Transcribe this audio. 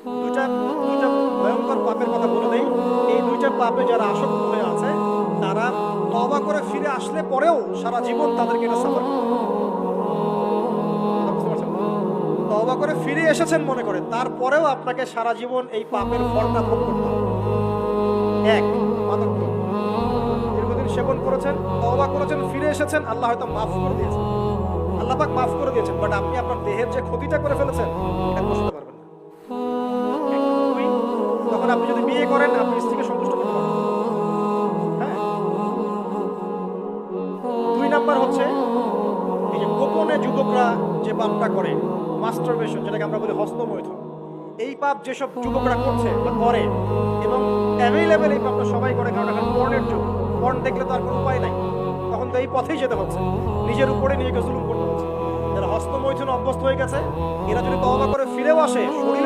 দুইটা দুইটা ভয়ঙ্কর পাপের কথা বলে দেই। এই দুইটা পাপে যারা আসক্ত হয়ে আছে তারা তওবা করে ফিরে আসলে পরেও সারা জীবন তাদেরকে এটা সাফার করতে হবে। বুঝতে পারছেন? তওবা করে ফিরে এসেছেন মনে করে, তারপরেও আপনাকে সারা জীবন এই পাপের ফলটা ভোগ করতে হবে। এক, মাদকদ্রব্য দীর্ঘদিন সেবন করেছেন, তওবা করেছেন, ফিরে এসেছেন, আল্লাহ হয়তো মাফ করে দিয়েছেন, আল্লাহ পাক মাফ করে দিয়েছেন, বাট আপনি আপনার দেহের যে ক্ষতিটা করে ফেলেছেন এটা বুঝতে পারবেন না। এক, দুই, তখন আপনি যদি বিয়ে করেন আপনি স্ত্রীকে সন্তুষ্ট করতে পারবেন না। হ্যাঁ, দুই নাম্বার হচ্ছে এই যে গোপনে যুবকরা যে পাপটা করে, মাস্টারবেশন, যেটাকে আমরা বলি হস্তমৈথুন, এই পাপ যেসব যুবকরা করছে বা করে, এবং অ্যাভেলেবেল এই পাপটা সবাই করে, কারণ এখন পর্নের যুগ, পর্ন দেখলে তো আর কোনো উপায় নাই, তখন তো এই পথেই যেতে হচ্ছে, নিজের উপরে নিজেকে জুলুম করতে হচ্ছে। যারা হস্তমৈথুন অভ্যস্ত হয়ে গেছে এরা যদি তওবা করে ফিরেও আসে, শরীয়ত